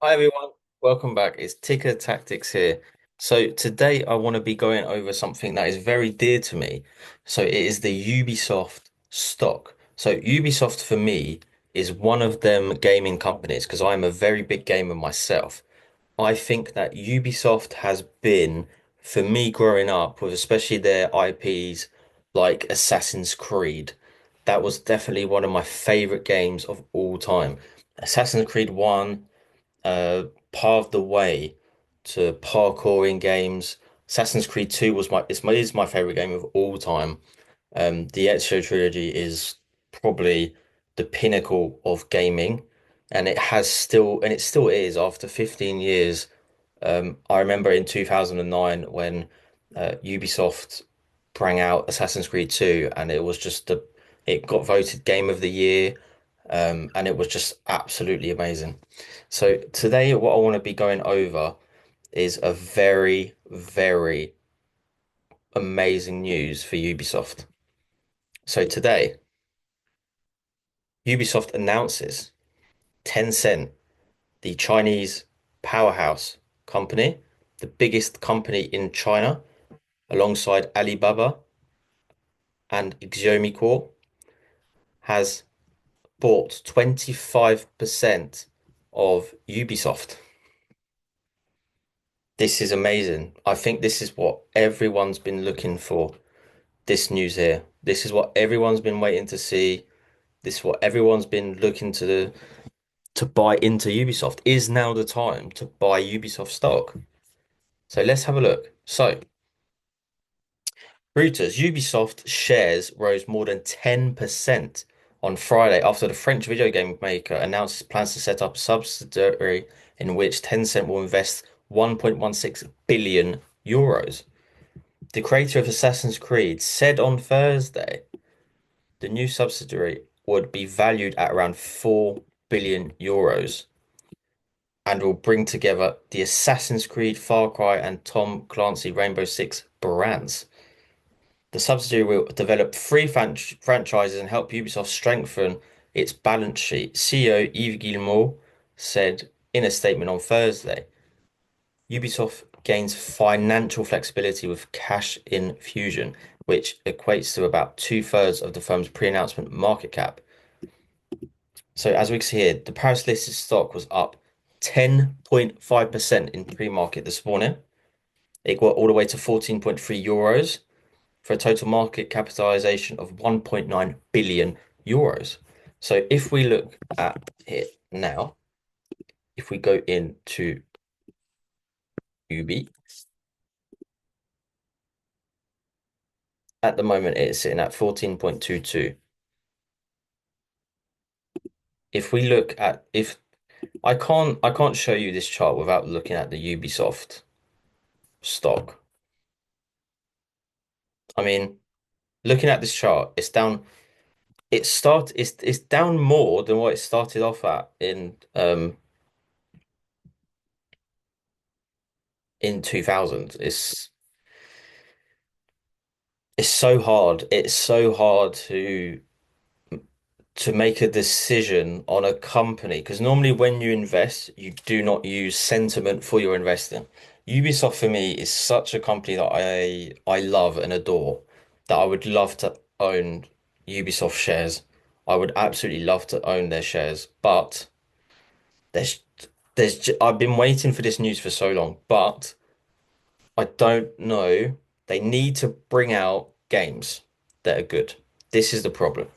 Hi everyone, welcome back. It's Ticker Tactics here. So today I want to be going over something that is very dear to me. So it is the Ubisoft stock. So Ubisoft for me is one of them gaming companies because I'm a very big gamer myself. I think that Ubisoft has been, for me growing up, with especially their IPs like Assassin's Creed, that was definitely one of my favorite games of all time. Assassin's Creed 1 uh, paved the way to parkour in games. Assassin's Creed 2 was is my favorite game of all time. The Ezio trilogy is probably the pinnacle of gaming, and it still is after 15 years. I remember in 2009 when Ubisoft brought out Assassin's Creed 2, and it got voted Game of the Year, and it was just absolutely amazing. So today, what I want to be going over is a very, very amazing news for Ubisoft. So today, Ubisoft announces Tencent, the Chinese powerhouse company, the biggest company in China, alongside Alibaba and Xiaomi Corp, has bought 25% of Ubisoft. This is amazing. I think this is what everyone's been looking for. This news here. This is what everyone's been waiting to see. This is what everyone's been looking to buy into Ubisoft. Is now the time to buy Ubisoft stock? So let's have a look. So, Reuters, Ubisoft shares rose more than 10% on Friday after the French video game maker announced its plans to set up a subsidiary in which Tencent will invest 1.16 billion euros. The creator of Assassin's Creed said on Thursday the new subsidiary would be valued at around 4 billion euros and will bring together the Assassin's Creed, Far Cry, and Tom Clancy Rainbow Six brands. The subsidiary will develop three franchises and help Ubisoft strengthen its balance sheet. CEO Yves Guillemot said in a statement on Thursday, Ubisoft gains financial flexibility with cash infusion, which equates to about two-thirds of the firm's pre-announcement market cap. So as we can see here, the Paris listed stock was up 10.5% in pre-market this morning. It got all the way to 14.3 euros for a total market capitalization of 1.9 billion euros. So if we look at it now, if we go into Ubi, at the moment it's sitting at 14.22. If we look at if I can't show you this chart without looking at the Ubisoft stock. I mean, looking at this chart, it's down more than what it started off at in 2000. It's so hard. It's so hard to make a decision on a company because normally when you invest, you do not use sentiment for your investing. Ubisoft for me is such a company that I love and adore that I would love to own Ubisoft shares. I would absolutely love to own their shares, but there's I've been waiting for this news for so long, but I don't know. They need to bring out games that are good. This is the problem.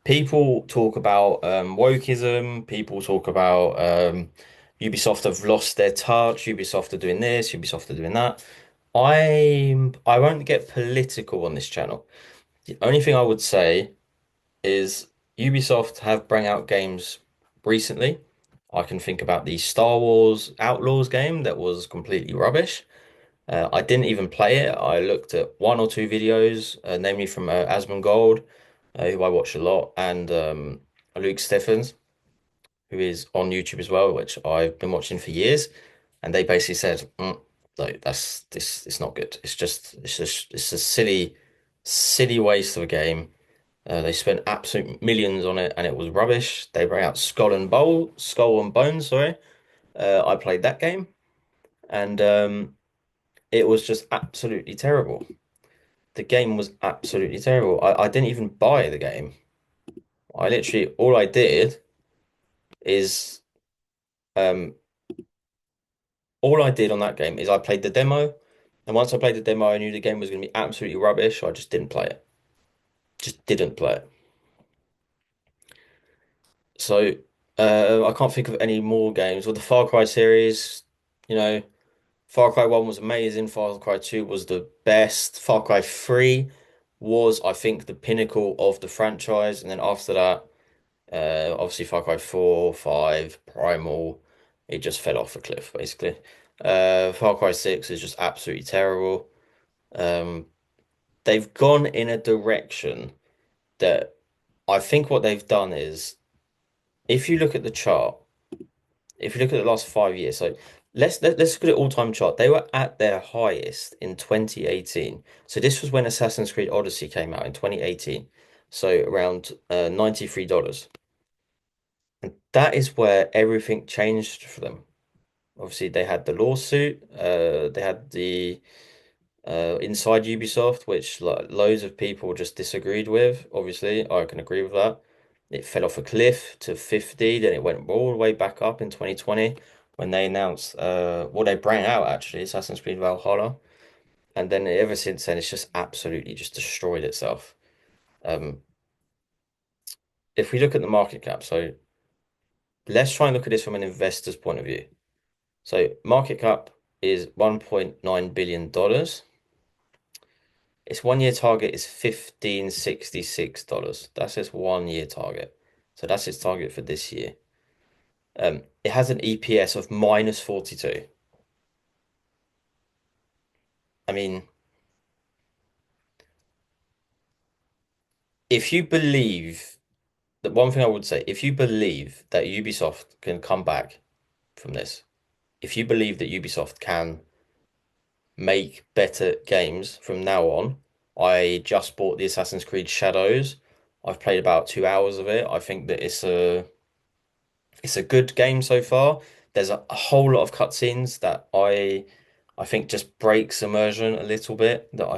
People talk about wokeism. People talk about Ubisoft have lost their touch. Ubisoft are doing this. Ubisoft are doing that. I won't get political on this channel. The only thing I would say is Ubisoft have bring out games recently. I can think about the Star Wars Outlaws game that was completely rubbish. I didn't even play it. I looked at one or two videos, namely from Asmongold, who I watch a lot, and Luke Steffens, who is on YouTube as well, which I've been watching for years. And they basically said, no, that's this. It's not good. It's a silly waste of a game. They spent absolute millions on it, and it was rubbish. They bring out Skull and Bones, sorry. I played that game, and it was just absolutely terrible. The game was absolutely terrible. I didn't even buy the game. I literally all I did is um all I did on that game is I played the demo, and once I played the demo, I knew the game was going to be absolutely rubbish. So I just didn't play it. Just didn't play it. So I can't think of any more games. Well, the Far Cry series, you know, Far Cry 1 was amazing. Far Cry 2 was the best. Far Cry 3 was, I think, the pinnacle of the franchise. And then after that, obviously Far Cry 4, 5, Primal, it just fell off a cliff, basically. Far Cry 6 is just absolutely terrible. Um, they've gone in a direction that I think what they've done is, if you look at the chart, if you look at the last 5 years, so let's look at the all-time chart. They were at their highest in 2018. So this was when Assassin's Creed Odyssey came out in 2018. So around $93. And that is where everything changed for them. Obviously, they had the lawsuit, they had the inside Ubisoft, which loads of people just disagreed with. Obviously, I can agree with that. It fell off a cliff to 50, then it went all the way back up in 2020 when they announced, well, they brought out actually Assassin's Creed Valhalla. And then ever since then, it's just absolutely just destroyed itself. Um, if we look at the market cap, so let's try and look at this from an investor's point of view. So market cap is $1.9 billion. Its 1 year target is $15.66. That's its 1 year target. So that's its target for this year. It has an EPS of minus 42. I mean, if you believe that one thing I would say, if you believe that Ubisoft can come back from this, if you believe that Ubisoft can make better games from now on, I just bought the Assassin's Creed Shadows. I've played about 2 hours of it. I think that it's a good game so far. There's a whole lot of cutscenes that I think just breaks immersion a little bit that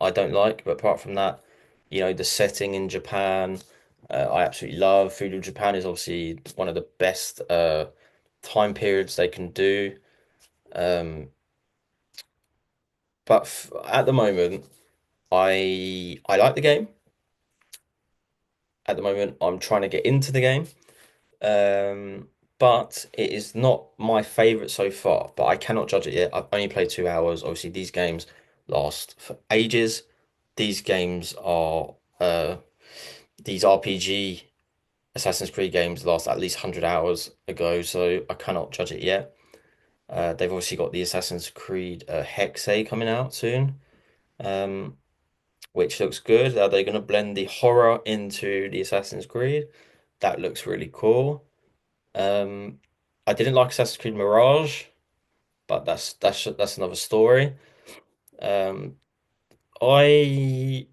I don't like. But apart from that, the setting in Japan, I absolutely love. Feudal Japan is obviously one of the best time periods they can do. Um, but f at the moment, I like the game. At the moment, I'm trying to get into the game. Um, but it is not my favorite so far. But I cannot judge it yet. I've only played 2 hours. Obviously, these games last for ages. These games are these RPG Assassin's Creed games last at least 100 hours ago, so I cannot judge it yet. They've obviously got the Assassin's Creed Hexe coming out soon, um, which looks good. Are they going to blend the horror into the Assassin's Creed? That looks really cool. Um, I didn't like Assassin's Creed Mirage, but that's another story. Um, I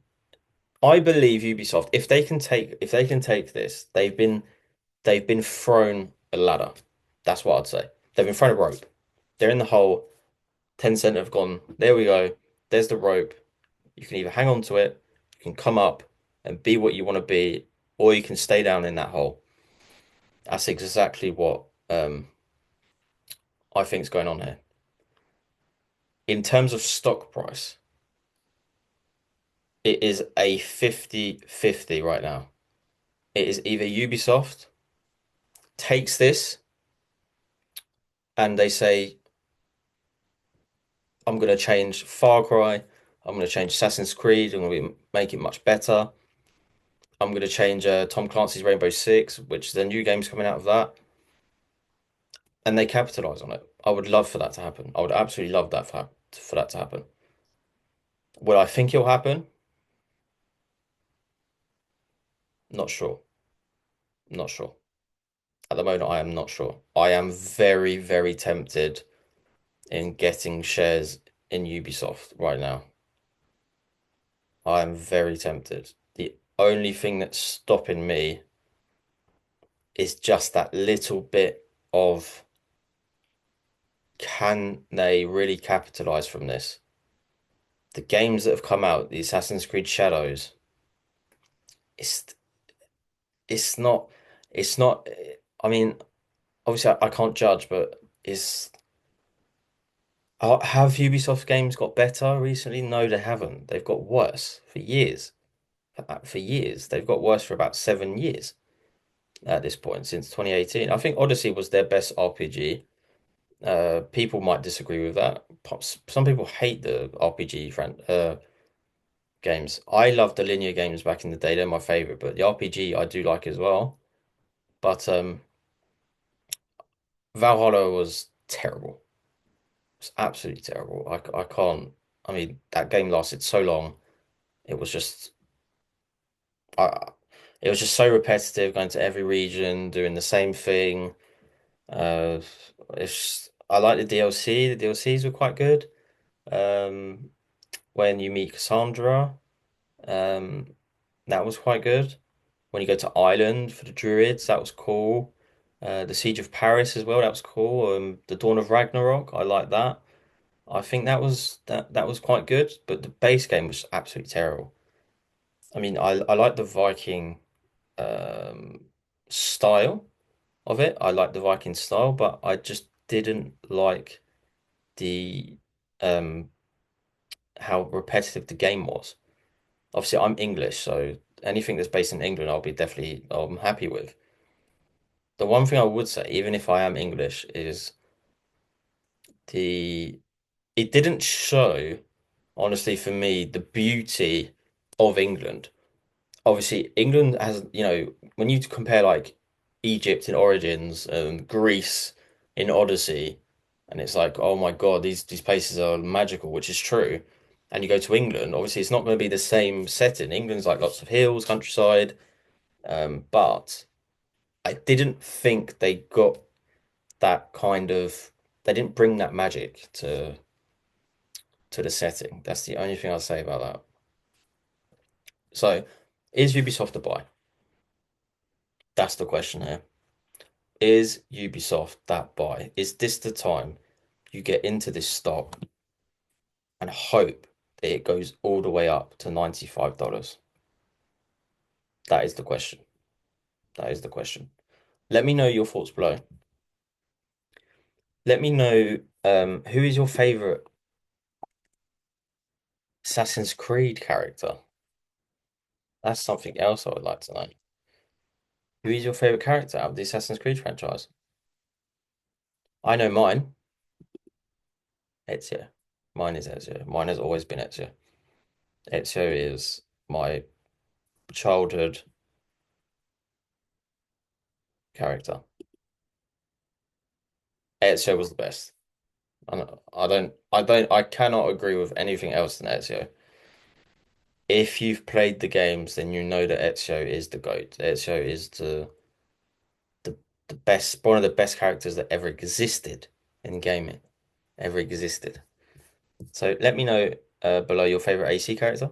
I believe Ubisoft, if they can take this, they've been thrown a ladder. That's what I'd say. They've been thrown a rope. They're in the hole. Tencent have gone, there we go. There's the rope. You can either hang on to it, you can come up and be what you want to be, or you can stay down in that hole. That's exactly what I think is going on here. In terms of stock price, it is a 50-50 right now. It is either Ubisoft takes this and they say, I'm going to change Far Cry, I'm going to change Assassin's Creed, I'm going to make it much better. I'm going to change Tom Clancy's Rainbow Six, which the new game's coming out of that, and they capitalize on it. I would love for that to happen. I would absolutely love that for that to happen. Will I think it'll happen? Not sure. Not sure. At the moment, I am not sure. I am very, very tempted in getting shares in Ubisoft right now. I am very tempted. The only thing that's stopping me is just that little bit of can they really capitalize from this? The games that have come out, the Assassin's Creed Shadows, it's it's not it's not. I mean, obviously, I can't judge, but is have Ubisoft games got better recently? No, they haven't. They've got worse for years. For years, they've got worse for about 7 years at this point since 2018. I think Odyssey was their best RPG. People might disagree with that. Some people hate the RPG games. I love the linear games back in the day. They're my favorite, but the RPG I do like as well. But Valhalla was terrible. It's absolutely terrible. I can't. I mean, that game lasted so long. It was just I, it was just so repetitive, going to every region, doing the same thing. Uh, I like the DLC. The DLCs were quite good. Um, when you meet Cassandra, um, that was quite good. When you go to Ireland for the Druids, that was cool. The Siege of Paris as well, that was cool. The Dawn of Ragnarok, I like that. I think that was quite good, but the base game was absolutely terrible. I mean, I like the Viking um, style of it. I like the Viking style, but I just didn't like the um, how repetitive the game was. Obviously, I'm English, so anything that's based in England, I'm happy with. The one thing I would say, even if I am English, is the it didn't show, honestly, for me, the beauty of England. Obviously, England has, when you compare like Egypt in Origins and Greece in Odyssey, and it's like, oh my God, these places are magical, which is true. And you go to England, obviously, it's not going to be the same setting. England's like lots of hills, countryside, but I didn't think they got that kind of, they didn't bring that magic to the setting. That's the only thing I'll say about that. So, is Ubisoft a buy? That's the question here. Is Ubisoft that buy? Is this the time you get into this stock and hope that it goes all the way up to $95? That is the question. That is the question. Let me know your thoughts below. Let me know who is your favorite Assassin's Creed character? That's something else I would like to know. Who is your favorite character out of the Assassin's Creed franchise? I know mine. Ezio. Mine is Ezio. Mine has always been Ezio. Ezio is my childhood character. Ezio was the best. I cannot agree with anything else than Ezio. If you've played the games, then you know that Ezio is the GOAT. Ezio is the the best, one of the best characters that ever existed in gaming, ever existed. So let me know below your favorite AC character.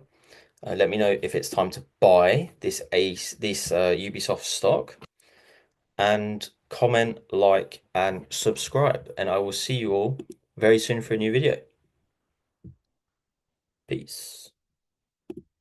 Let me know if it's time to buy this Ubisoft stock, and comment, like, and subscribe. And I will see you all very soon for a new video. Peace.